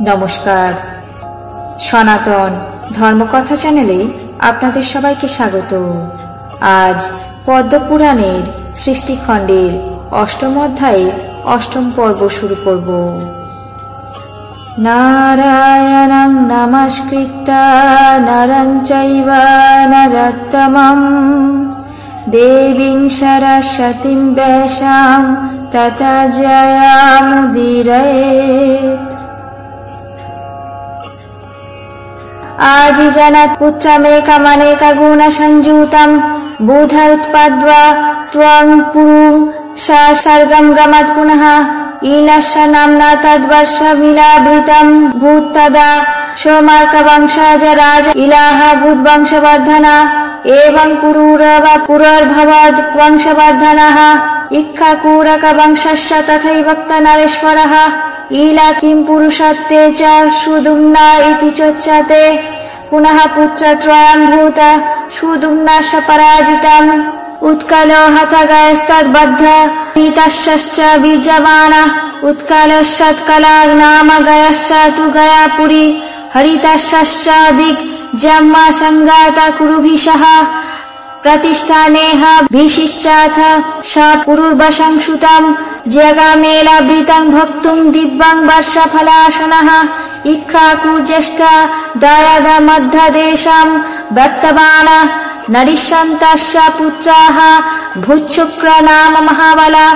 নমস্কার, সনাতন ধর্মকথা চ্যানেলে আপনাদের সবাইকে স্বাগত। আজ পদ্মপুরাণের সৃষ্টিখণ্ডের অষ্টম অধ্যায়ের অষ্টম পর্ব শুরু করব। নারায়ণং নমস্কৃত্য নরং চৈব নরোত্তমং দেবীং সরস্বতীং ব্যাসাং ততো জয়মুদীরয়েৎ। आजिजनत् पुत्रमेकमनेकगुणसंयुतं बुध उत्पद्वा त्वं पुरु स सर्गं गमत् पुनः ईलस्य नाम्ना तद्वर्षमिलावृतं भूत्तदा सोमार्कवंशज राज इलाह भूद्वंशवर्धना एवं पुरुरव पुरर्भवद् वंशवर्धनः इक्ष्वाकुवंशस्य तथैवोक्त नरेश्वरः ईला किं पुरुषत्वे च सुदुम्ना इति चोच्यते। पुनः पुत्रत्रयं भूत सुदुम्नस्य पराजितम् उत्कलो हतगयस्तद्बद्ध नीतश्च बीजवान उत्कलश्चत्कला नाम गयश्च तु गयापुरी हरितश्च दिग्जम्मा संगाता कुरुभिषः प्रतिष्ठानेह भीषिश्चाथ स पुरुर्वशंसुतं जगामेलावृतं भक्तुं दिव्यं वर्षफलाशनः इक्ष्वाकुज्येष्ठ दयद मध्यदेशं व्यक्तवान् नरिष्यन्तस्य पुत्राः भूच्छुक्र नाम महाबला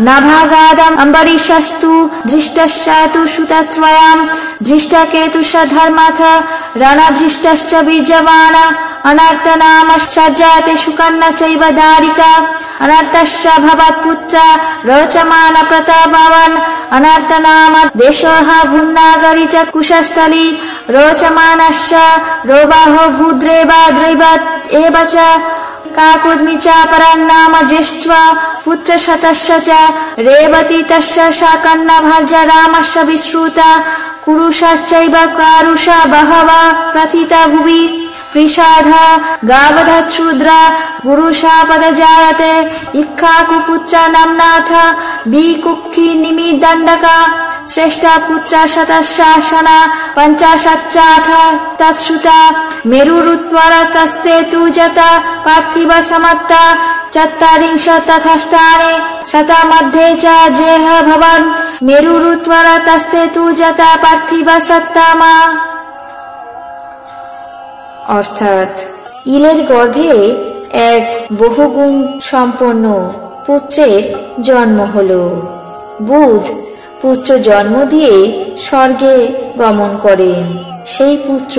नभागादम् अम्बरीषस्तु दृष्टस्य तु सुतत्रयम् दृष्टकेतुश्च धर्मथ रणधृष्टश्च बीजवान् अनर्थ नाम सज्जाते सुकन्या चैव दारिका अनर्थस्य भवत्पुत्र रोचमान प्रतापवान् अनर्थ नाम देशः भुन्नागरी च कुशस्थली रोचमानस्य रोबाहो भूद्रेवा दैवत् एव च काकुद्मि च परं नाम ज्येष्ठा पुत्रशतस्य च रेवती तस्य सा कन्या भर्जा रामस्य विश्रुता कुरुषश्चैव कारुषा बहवः प्रथिता भुवि प्रिषाधा गावधच्छूद्रा पुरुषापद जायते इक्ष्वाकुपुत्र नाम्नाथ विकुक्षि निमिदण्डका श्रेष्ठा पुत्र शतशासना पञ्चाशच्चाथ तत्सुता मेरुरुत्वरतस्ते तु जता पार्थिव समत्ता चत्वारिंशत्तथाष्टानि शता मध्ये च जेह भवन् मेरुरुत्वरतस्ते तु जता पार्थिव सत्तामा। অর্থাৎ ইলের গর্ভে এক বহুগুণ সম্পন্ন পুত্রের জন্ম হল। বুধ পুত্র জন্ম দিয়ে স্বর্গে গমন করেন। সেই পুত্র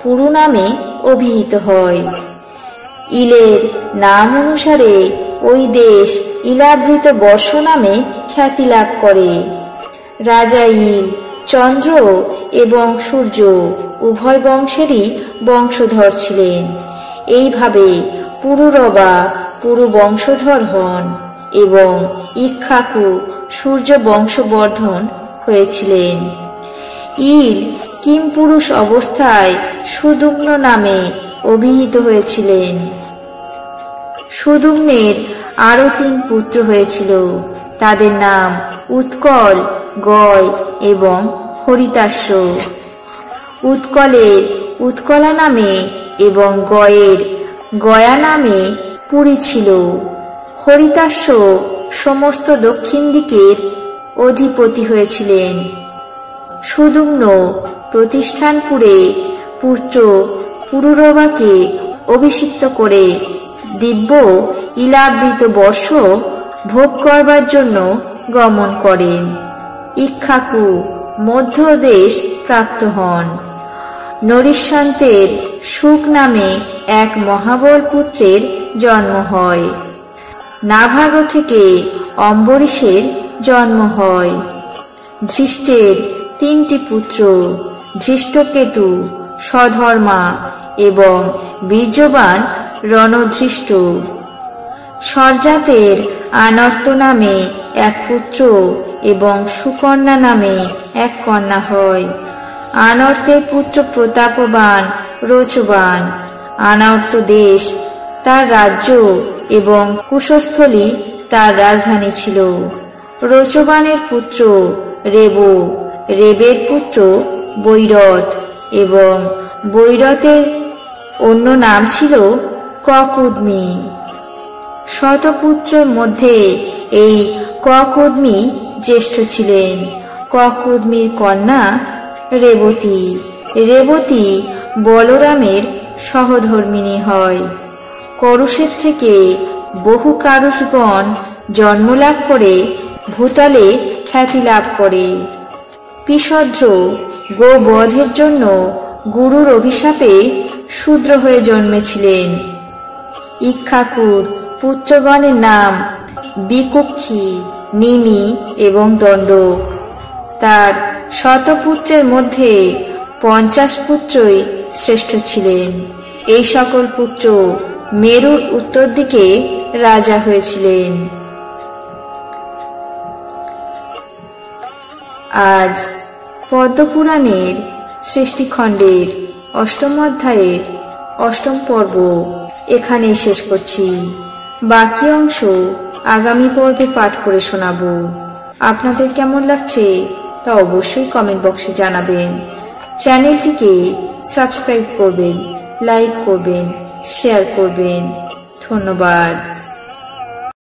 পুরু নামে অভিহিত হয়। ইলের নাম অনুসারে ওই দেশ ইলাবৃত বর্ষ নামে খ্যাতি লাভ করে। রাজা ইল চন্দ্র এবং সূর্য উভয় বংশেরই বংশধর ছিলেন। এইভাবে পুরুরবা পুরু বংশধর হন এবং ইক্ষ্বাকু সূর্য বংশবর্ধন হয়েছিলেন। ইল কিমপুরুষ অবস্থায় সুদুম্ন নামে অভিহিত হয়েছিলেন। সুদুম্নের আরো 3 পুত্র হয়েছিল। তাদের নাম উৎকল, গয় এবং হরিতাশ্য। উৎকলের উৎকলা নামে এবং গয়ের গয়া নামে পুরী ছিল। হরিতাশ্য সমস্ত দক্ষিণ দিকের অধিপতি হয়েছিলেন। সুদুম্ন প্রতিষ্ঠানপুরে পুত্র পুরুরবাকে অভিষিক্ত করে দিব্য ইলাবৃত বর্ষ ভোগ করবার জন্য গমন করেন। ইক্ষ্বাকু মধ্যদেশ প্রাপ্ত হন। নরিষ্যন্তের সুক নামে এক মহাবল পুত্রের জন্ম হয়। নাভাগ থেকে অম্বরীশের জন্ম হয়। ধৃষ্টের 3টি পুত্র ধৃষ্টকেতু, সধর্মা এবং বীর্যবান রণধৃষ্ট। সরজাতের আনর্ত নামে এক পুত্র এবং সুকন্যা নামে এক কন্যা হয়। আনর্তের পুত্র প্রতাপবান রোচবান। আনর্ত দেশ তার রাজ্য এবং কুশস্থলী তার রাজধানী ছিল। রোচবানের পুত্র রেবু রেবের পুত্র বৈরত এবং বৈরতের অন্য নাম ছিল ককুদমি। শতপুত্রের মধ্যে এই ককুদমি জ্যেষ্ঠ ছিলেন। ককুদমির কন্যা রেবতী। রেবতী বলরামের সহধর্মিণী হয়। করুষের থেকে বহু কারুষগণ জন্মলাভ করে ভূতলে খ্যাতি লাভ করে। পিশদ্র গোবধের জন্য গুরুর অভিশাপে শূদ্র হয়ে জন্মেছিলেন। ইক্ষ্বাকুর পুত্রগণের নাম বিকুক্ষী, নিমি এবং দণ্ডক। তার শতপুত্রের মধ্যে 50 পুত্রই শ্রেষ্ঠ ছিলেন। এই সকল পুত্র মেরুর উত্তর দিকে রাজা হয়েছিলেন। আজ পদ্মপুরাণের সৃষ্টিখণ্ডের 8ম অধ্যায়ের 8ম পর্ব এখানে শেষ করছি। বাকি অংশ আগামী পর্বে পাঠ করে শোনাবো। আপনাদের কেমন লাগছে তা অবশ্যই কমেন্ট বক্সে জানাবেন। চ্যানেলটিকে সাবস্ক্রাইব করবেন, লাইক করবেন, শেয়ার করবেন। ধন্যবাদ।